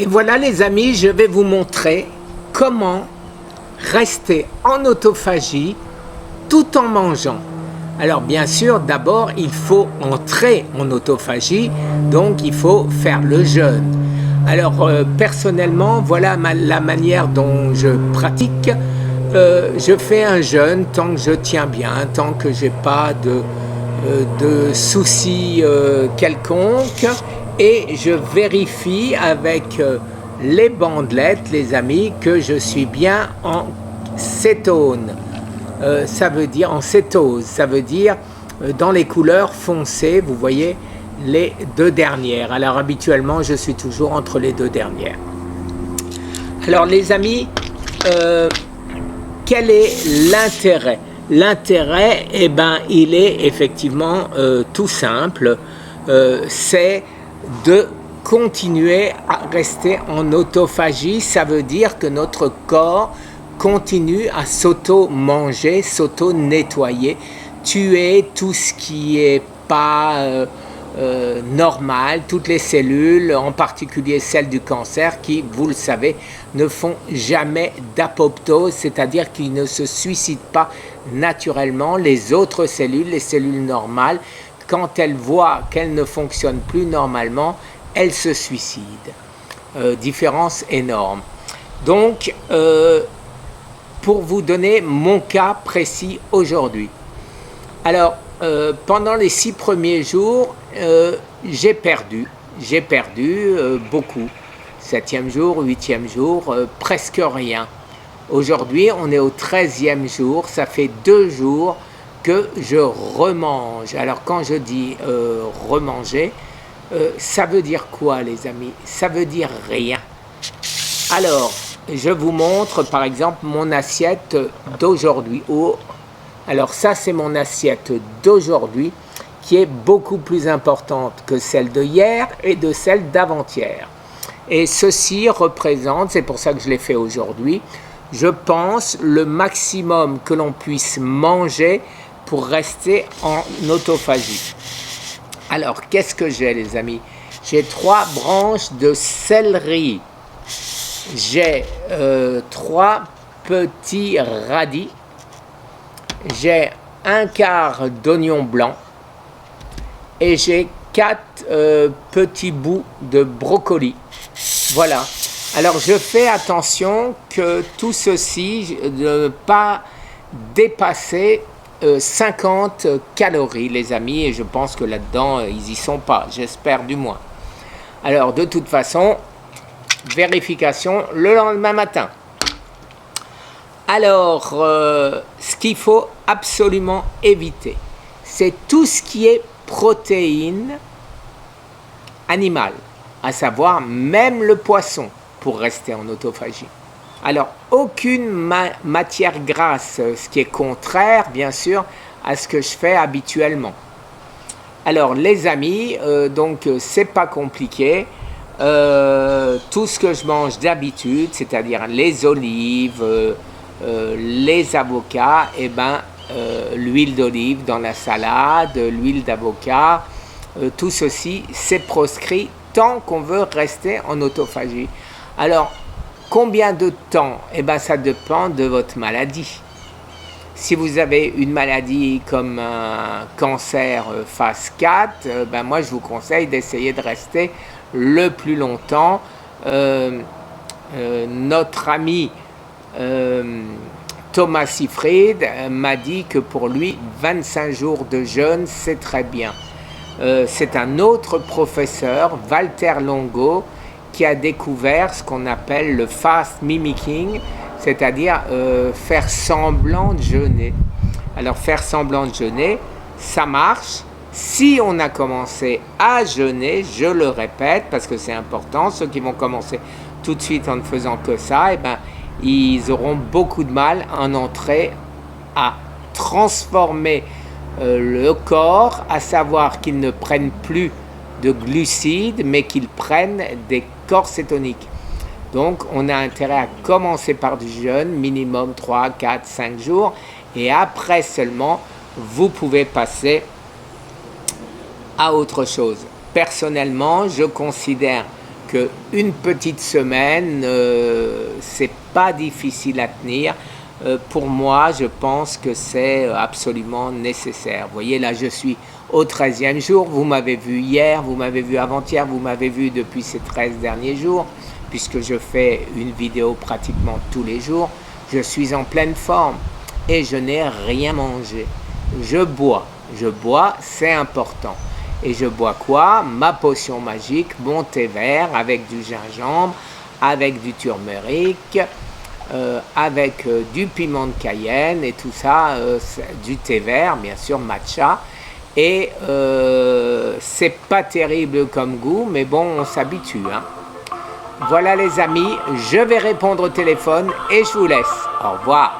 Et voilà les amis, je vais vous montrer comment rester en autophagie tout en mangeant. Alors bien sûr, d'abord il faut entrer en autophagie, donc il faut faire le jeûne. Alors personnellement, voilà la manière dont je pratique. Je fais un jeûne tant que je tiens bien, tant que j'ai pas de soucis quelconques, et je vérifie avec les bandelettes, les amis, que je suis bien en cétone. Ça veut dire en cétose, ça veut dire dans les couleurs foncées, vous voyez les deux dernières. Alors habituellement, je suis toujours entre les deux dernières. Alors les amis, quel est l'intérêt? L'intérêt, eh ben, il est effectivement tout simple, c'est de continuer à rester en autophagie. Ça veut dire que notre corps continue à s'auto-manger, s'auto-nettoyer, tuer tout ce qui est pas normal, toutes les cellules, en particulier celles du cancer, qui, vous le savez, ne font jamais d'apoptose, c'est-à-dire qu'ils ne se suicident pas naturellement. Les autres cellules, les cellules normales, quand elles voient qu'elles ne fonctionnent plus normalement, elles se suicident. Différence énorme. Donc, pour vous donner mon cas précis aujourd'hui. Alors, pendant les 6 premiers jours, j'ai perdu beaucoup. 7e jour, 8e jour, presque rien. Aujourd'hui, on est au 13e jour, ça fait 2 jours que je remange. Alors, quand je dis remanger, ça veut dire quoi, les amis? Ça veut dire rien. Alors, je vous montre par exemple mon assiette d'aujourd'hui. Alors ça, c'est mon assiette d'aujourd'hui qui est beaucoup plus importante que celle de hier et de celle d'avant-hier. Et ceci représente, c'est pour ça que je l'ai fait aujourd'hui, je pense le maximum que l'on puisse manger pour rester en autophagie. Alors, qu'est-ce que j'ai, les amis? J'ai 3 branches de céleri. J'ai 3 petits radis. J'ai un quart d'oignon blanc. Et j'ai 4 petits bouts de brocoli. Voilà. Alors, je fais attention que tout ceci ne pas dépasser 50 calories, les amis, et je pense que là-dedans, ils y sont pas, j'espère du moins. Alors, de toute façon, vérification le lendemain matin. Alors, ce qu'il faut absolument éviter, c'est tout ce qui est protéines animales, à savoir même le poisson, pour rester en autophagie. Alors, aucune matière grasse, ce qui est contraire, bien sûr, à ce que je fais habituellement. Alors, les amis, donc, c'est pas compliqué. Tout ce que je mange d'habitude, c'est-à-dire les olives, les avocats, et l'huile d'olive dans la salade, l'huile d'avocat, tout ceci, c'est proscrit tant qu'on veut rester en autophagie. Alors, combien de temps? Ça dépend de votre maladie. Si vous avez une maladie comme un cancer phase 4, moi je vous conseille d'essayer de rester le plus longtemps. Notre ami Thomas Seyfried m'a dit que pour lui, 25 jours de jeûne, c'est très bien. C'est un autre professeur, Walter Longo, qui a découvert ce qu'on appelle le fast mimicking, c'est-à-dire faire semblant de jeûner. Alors faire semblant de jeûner, ça marche si on a commencé à jeûner, je le répète parce que c'est important. Ceux qui vont commencer tout de suite en ne faisant que ça, ils auront beaucoup de mal à en entrer à transformer le corps, à savoir qu'ils ne prennent plus de glucides, mais qu'ils prennent des corps cétoniques. Donc, on a intérêt à commencer par du jeûne, minimum 3, 4, 5 jours, et après seulement, vous pouvez passer à autre chose. Personnellement, je considère que une petite semaine, c'est pas difficile à tenir. Pour moi, je pense que c'est absolument nécessaire. Vous voyez, là, je suis au 13e jour. Vous m'avez vu hier, vous m'avez vu avant-hier, vous m'avez vu depuis ces 13 derniers jours, puisque je fais une vidéo pratiquement tous les jours. Je suis en pleine forme et je n'ai rien mangé. Je bois, c'est important. Et je bois quoi? Ma potion magique, mon thé vert avec du gingembre, avec du turmeric, avec du piment de Cayenne et tout ça, du thé vert, bien sûr, matcha. Et c'est pas terrible comme goût, mais bon, on s'habitue, hein. Voilà les amis, je vais répondre au téléphone et je vous laisse. Au revoir.